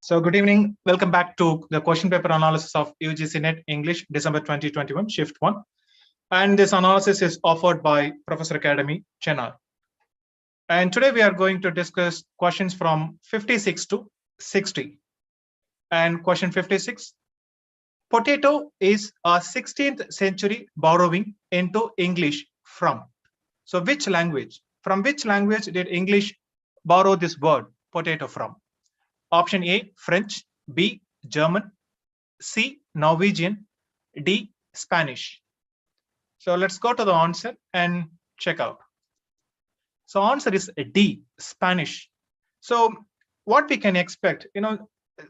So good evening. Welcome back to the question paper analysis of UGC NET English, December 2021, Shift 1. And this analysis is offered by Professor Academy, Chennai. And today we are going to discuss questions from 56 to 60. And question 56, potato is a 16th century borrowing into English from. So which language? From which language did English borrow this word potato from? Option A, French, B, German, C, Norwegian, D, Spanish. So let's go to the answer and check out. So answer is D, Spanish. So what we can expect,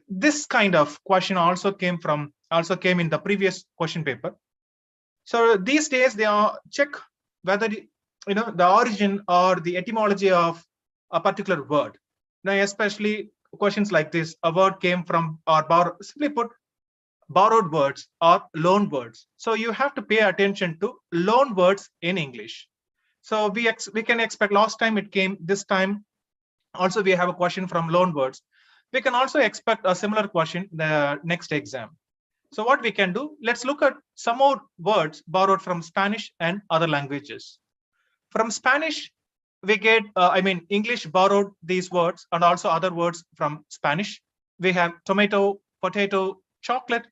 this kind of question also came in the previous question paper. So these days they are check whether the origin or the etymology of a particular word. Now, especially questions like this, a word came from or simply put, borrowed words or loan words. So you have to pay attention to loan words in English. So we can expect last time it came, this time also we have a question from loan words. We can also expect a similar question the next exam. So what we can do, let's look at some more words borrowed from Spanish and other languages. From Spanish, we get, English borrowed these words and also other words from Spanish. We have tomato, potato, chocolate,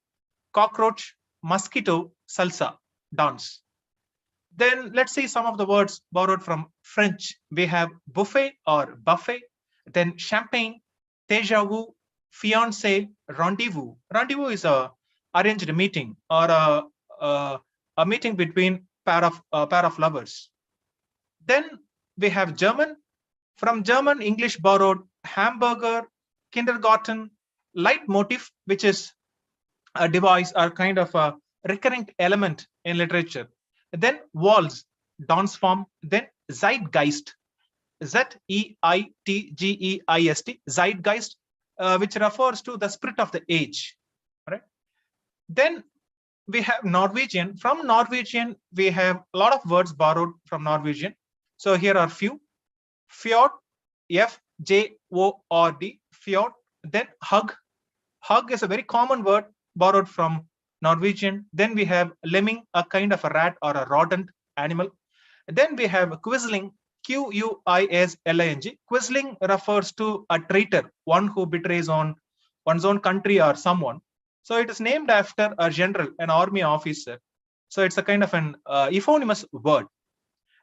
cockroach, mosquito, salsa, dance. Then let's see some of the words borrowed from French. We have buffet or buffet, then champagne, déjà vu, fiancé, rendezvous. Rendezvous is a arranged meeting or a meeting between pair of lovers. Then we have German. From German, English borrowed hamburger, kindergarten, leitmotif, which is a device or kind of a recurrent element in literature. Then waltz, dance form. Then zeitgeist, Z-E-I-T-G-E-I-S-T, zeitgeist, which refers to the spirit of the age. Right? Then we have Norwegian. From Norwegian, we have a lot of words borrowed from Norwegian. So here are few. Fjord, F-J-O-R-D, fjord. Then hug. Hug is a very common word borrowed from Norwegian. Then we have lemming, a kind of a rat or a rodent animal. Then we have quisling, Q-U-I-S-L-I-N-G. Quisling refers to a traitor, one who betrays on one's own country or someone. So it is named after a general, an army officer. So it's a kind of an euphonymous word.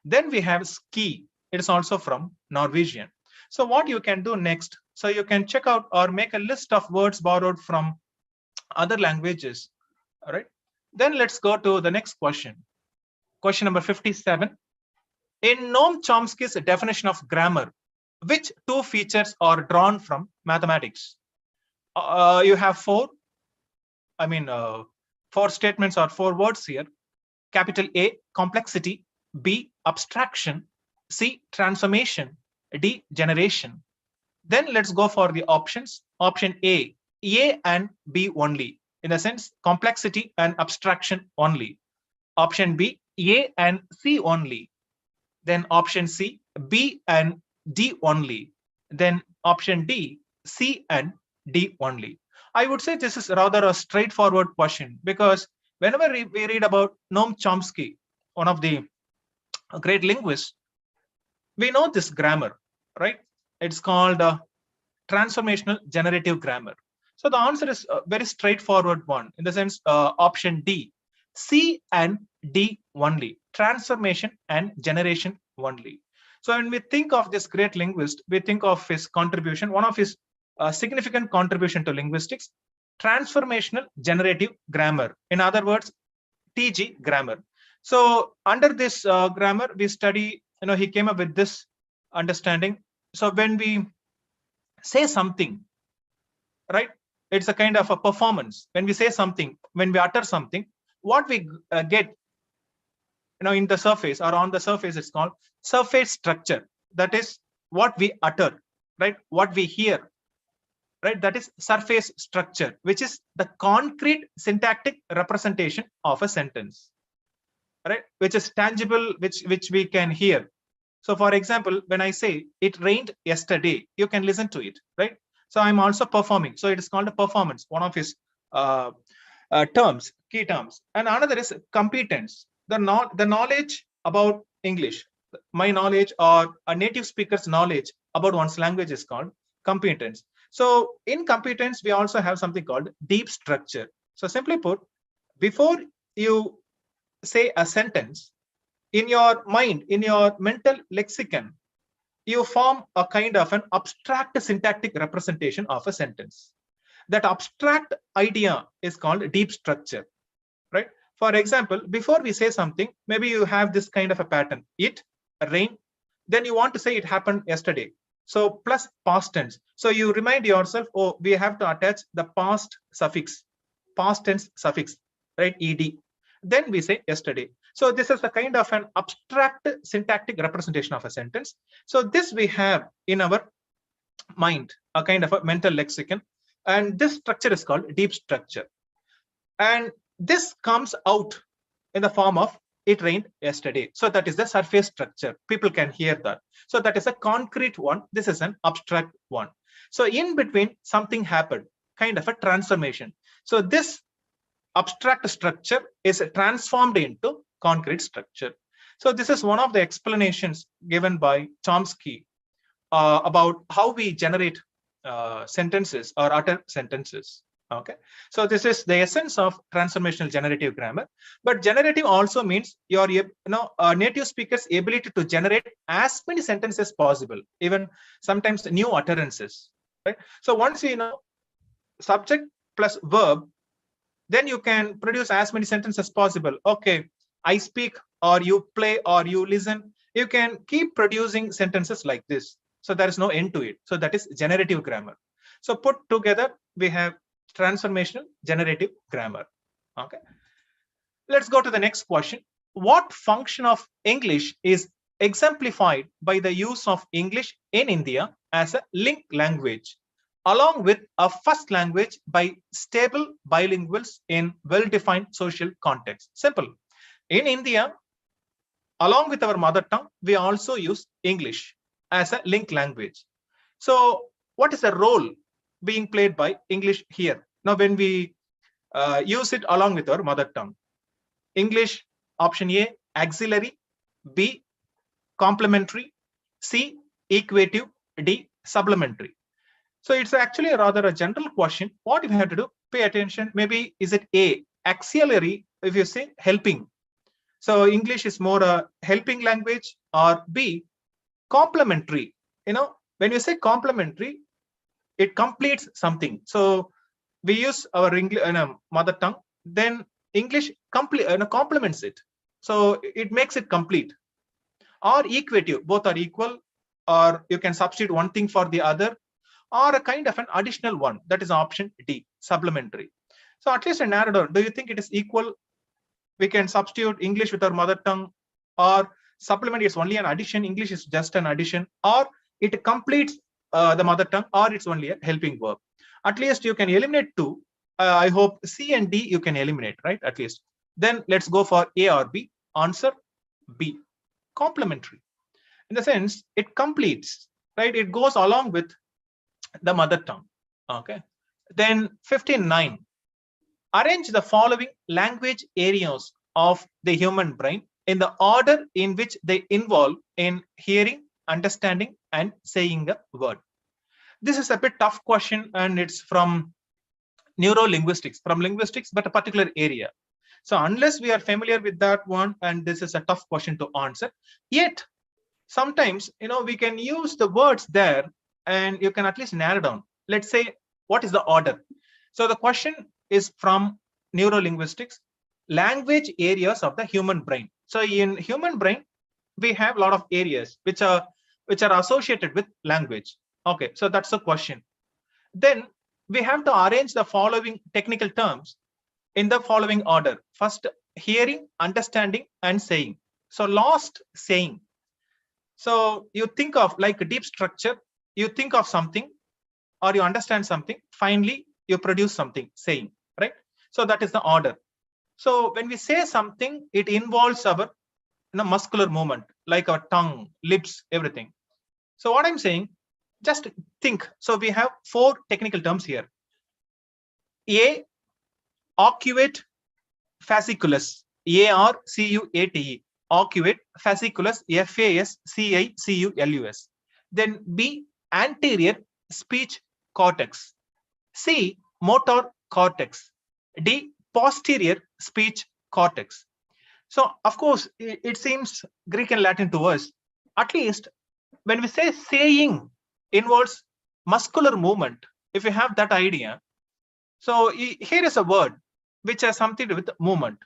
Then we have ski. It is also from Norwegian. So what you can do next, so you can check out or make a list of words borrowed from other languages. All right. Then let's go to the next question. Question number 57. In Noam Chomsky's definition of grammar, which two features are drawn from mathematics? You have four statements or four words here. Capital A, complexity. B, abstraction. C, transformation. D, generation. Then let's go for the options. Option A and B only. In a sense, complexity and abstraction only. Option B, A and C only. Then option C, B and D only. Then option D, C and D only. I would say this is rather a straightforward question because whenever we read about Noam Chomsky, one of the great linguists, we know this grammar, right? It's called transformational-generative grammar. So the answer is a very straightforward one in the sense option D, C and D only, transformation and generation only. So when we think of this great linguist, we think of his contribution, one of his significant contribution to linguistics, transformational generative grammar. In other words, TG grammar. So under this grammar, we study, he came up with this understanding. So when we say something, right, it's a kind of a performance. When we say something, when we utter something, what we get, in the surface or on the surface, it's called surface structure. That is what we utter, right? What we hear, right? That is surface structure, which is the concrete syntactic representation of a sentence, right? Which is tangible, which we can hear. So for example, when I say it rained yesterday, you can listen to it, right? So I'm also performing. So it is called a performance, one of his terms, key terms. And another is competence, the knowledge about English, my knowledge or a native speaker's knowledge about one's language is called competence. So in competence, we also have something called deep structure. So simply put, before you say a sentence, in your mind, in your mental lexicon, you form a kind of an abstract syntactic representation of a sentence. That abstract idea is called deep structure, right? For example, before we say something, maybe you have this kind of a pattern: it, rain, then you want to say it happened yesterday. So plus past tense. So you remind yourself, oh, we have to attach the past suffix, past tense suffix, right? Ed. Then we say yesterday. So this is a kind of an abstract syntactic representation of a sentence. So this we have in our mind, a kind of a mental lexicon. And this structure is called deep structure. And this comes out in the form of it rained yesterday. So that is the surface structure. People can hear that. So that is a concrete one. This is an abstract one. So in between, something happened, kind of a transformation. So this abstract structure is transformed into concrete structure. So this is one of the explanations given by Chomsky about how we generate sentences or utter sentences. Okay, so this is the essence of transformational generative grammar. But generative also means your native speaker's ability to generate as many sentences as possible, even sometimes new utterances. Right. So once you know subject plus verb, then you can produce as many sentences as possible. Okay, I speak, or you play, or you listen. You can keep producing sentences like this. So there is no end to it. So that is generative grammar. So put together, we have transformational generative grammar. Okay. Let's go to the next question. What function of English is exemplified by the use of English in India as a link language, along with a first language by stable bilinguals in well-defined social context? Simple. In India, along with our mother tongue, we also use English as a link language. So what is the role being played by English here? Now, when we use it along with our mother tongue, English, option A, auxiliary; B, complementary; C, equative; D, supplementary. So it's actually rather a general question. What you have to do, pay attention. Maybe is it A, auxiliary, if you say helping. So English is more a helping language, or B, complementary. When you say complementary, it completes something. So we use our English mother tongue, then English complements it. So it makes it complete. Or equative, both are equal, or you can substitute one thing for the other, or a kind of an additional one. That is option D, supplementary. So at least I narrowed down. Do you think it is equal? We can substitute English with our mother tongue, or supplement is only an addition, English is just an addition, or it completes the mother tongue, or it's only a helping verb. At least you can eliminate two. I hope C and D you can eliminate, right? At least. Then let's go for A or B. Answer B, complementary. In the sense, it completes, right? It goes along with the mother tongue. Okay. Then 15.9. Arrange the following language areas of the human brain in the order in which they involve in hearing, understanding, and saying a word. This is a bit tough question, and it's from Neurolinguistics, from linguistics, but a particular area. So unless we are familiar with that one, and this is a tough question to answer, yet sometimes we can use the words there, and you can at least narrow down. Let's say, what is the order? So the question is from Neurolinguistics, language areas of the human brain. So in human brain, we have a lot of areas which are associated with language. Okay, so that's the question. Then we have to arrange the following technical terms in the following order. First, hearing, understanding, and saying. So last, saying. So you think of like a deep structure, you think of something, or you understand something, finally you produce something, saying, right? So that is the order. So when we say something, it involves our muscular movement, like our tongue, lips, everything. So what I'm saying, Just think. So we have four technical terms here. A, arcuate fasciculus, A-R-C-U-A-T-E, arcuate fasciculus, F-A-S-C-I-C-U-L-U-S. Then B, anterior speech cortex. C, motor cortex. D, posterior speech cortex. So, of course, it seems Greek and Latin to us. At least when we say saying involves muscular movement, if you have that idea. So here is a word which has something to do with movement.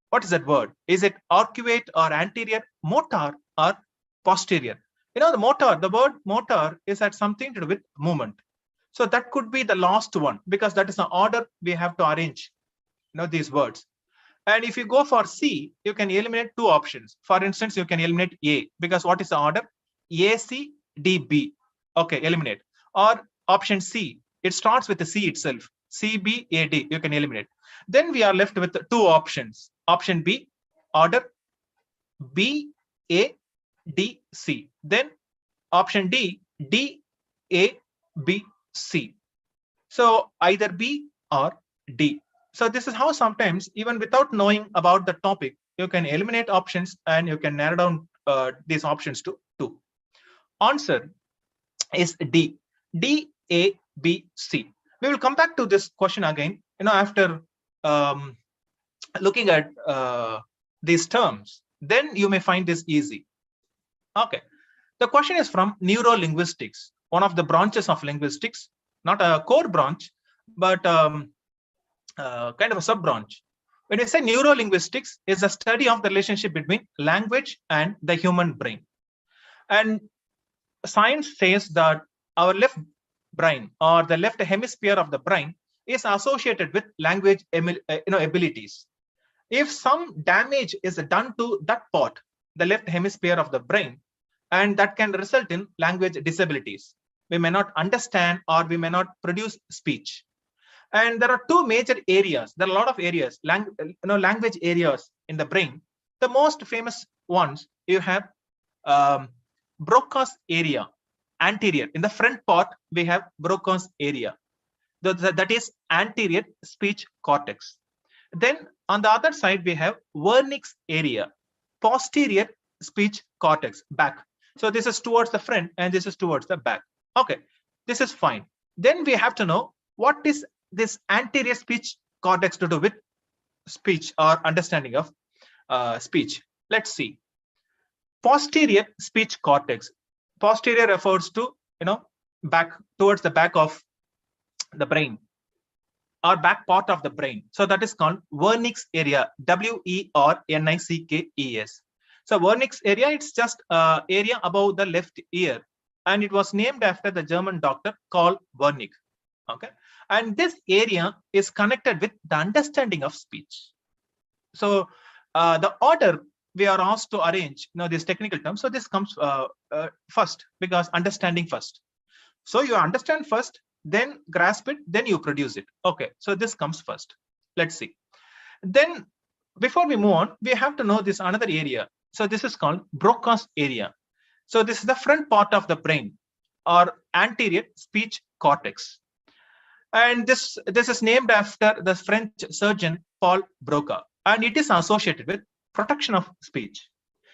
What is that word? Is it arcuate or anterior, motor or posterior? You know, the motor, the word motor is at something to do with movement. So that could be the last one, because that is the order we have to arrange, you know, these words. And if you go for C, you can eliminate two options. For instance, you can eliminate A, because what is the order? AC, DB. Okay, eliminate. Or option C, it starts with the C itself. CBAD, you can eliminate. Then we are left with two options. Option B, order BADC. Then option D, DABC. So either B or D. So this is how sometimes, even without knowing about the topic, you can eliminate options and you can narrow down these options to two. Answer is D, DABC. We will come back to this question again, you know, after looking at these terms. Then you may find this easy. Okay. The question is from Neurolinguistics, one of the branches of linguistics, not a core branch, but kind of a sub branch. When we say neurolinguistics, is a study of the relationship between language and the human brain. And science says that our left brain, or the left hemisphere of the brain, is associated with language abilities. If some damage is done to that part, the left hemisphere of the brain, and that can result in language disabilities. We may not understand, or we may not produce speech. And there are two major areas. There are a lot of areas, language areas in the brain. The most famous ones, you have Broca's area, anterior. In the front part, we have Broca's area. That is anterior speech cortex. Then on the other side, we have Wernicke's area, posterior speech cortex, back. So this is towards the front and this is towards the back. Okay, this is fine. Then we have to know what is this anterior speech cortex to do with speech or understanding of speech. Let's see. Posterior speech cortex. Posterior refers to, you know, back, towards the back of the brain, or back part of the brain. So that is called Wernicke's area, W-E-R-N-I-C-K-E-S. So Wernicke's area, it's just area above the left ear, and it was named after the German doctor called Wernicke. Okay, and this area is connected with the understanding of speech. So the order we are asked to arrange, you know, these technical terms. So this comes first, because understanding first. So you understand first, then grasp it, then you produce it. Okay, so this comes first. Let's see. Then before we move on, we have to know this another area. So this is called Broca's area. So this is the front part of the brain, or anterior speech cortex. And this is named after the French surgeon Paul Broca, and it is associated with production of speech.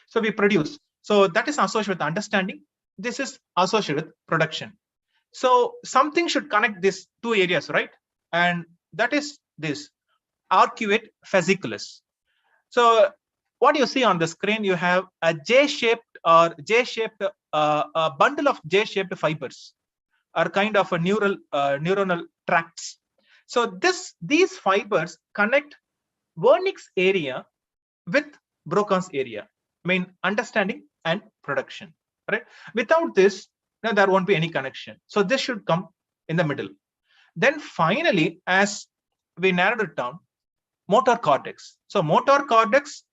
So we produce. So that is associated with understanding. This is associated with production. So something should connect these two areas, right? And that is this arcuate fasciculus. So what you see on the screen, you have a J-shaped or J-shaped a bundle of J-shaped fibers, are kind of a neuronal tracts. So these fibers connect Wernicke's area with Broca's area, I mean understanding and production, right? Without this, no, there won't be any connection. So this should come in the middle. Then finally, as we narrowed it down, motor cortex. So motor cortex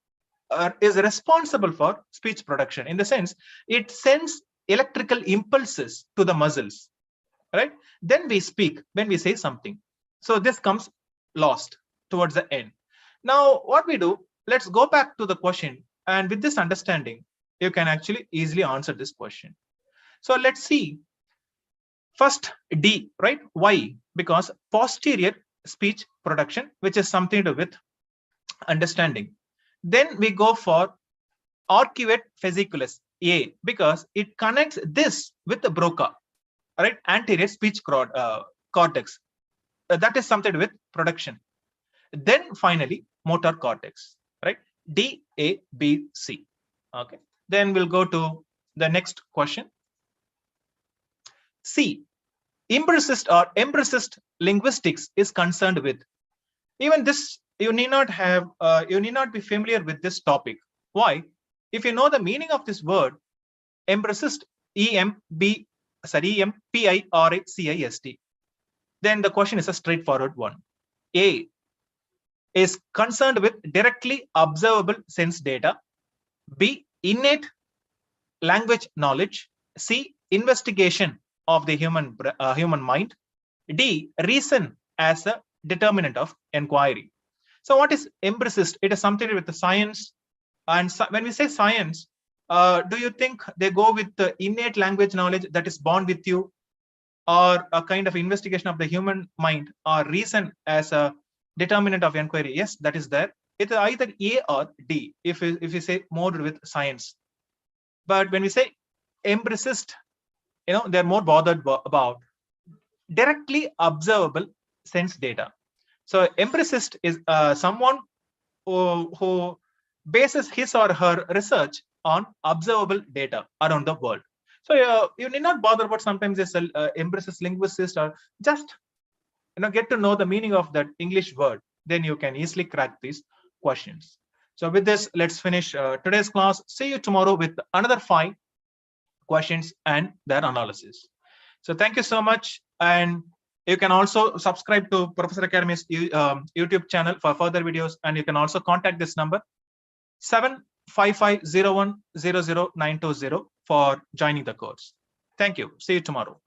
is responsible for speech production, in the sense it sends electrical impulses to the muscles, right? Then we speak when we say something. So this comes last, towards the end. Now what we do, let's go back to the question, and with this understanding, you can actually easily answer this question. So let's see. First D, right? Why? Because posterior speech production, which is something to do with understanding. Then we go for arcuate fasciculus, A, because it connects this with the Broca, right? Anterior speech cortex. That is something to do with production. Then finally, motor cortex, right? D, A, B, C. Okay. Then we'll go to the next question. C, empiricist or empiricist linguistics is concerned with. Even this, you need not be familiar with this topic. Why? If you know the meaning of this word, empiricist, EMPIRICIST, then the question is a straightforward one. A is concerned with directly observable sense data. B, innate language knowledge. C, investigation of the human mind. D, reason as a determinant of inquiry. So what is empiricist? It is something with the science. And so when we say science, do you think they go with the innate language knowledge that is born with you, or a kind of investigation of the human mind, or reason as a determinant of inquiry? Yes, that is there. It's either A or D if you say more with science. But when we say empiricist, they're more bothered about directly observable sense data. So empiricist is someone who bases his or her research on observable data around the world. So you need not bother about sometimes as an empiricist linguist, or just get to know the meaning of that English word. Then you can easily crack these questions. So with this, let's finish today's class. See you tomorrow with another 5 questions and their analysis. So thank you so much. And you can also subscribe to Professor Academy's YouTube channel for further videos. And you can also contact this number 75501000920 for joining the course. Thank you. See you tomorrow.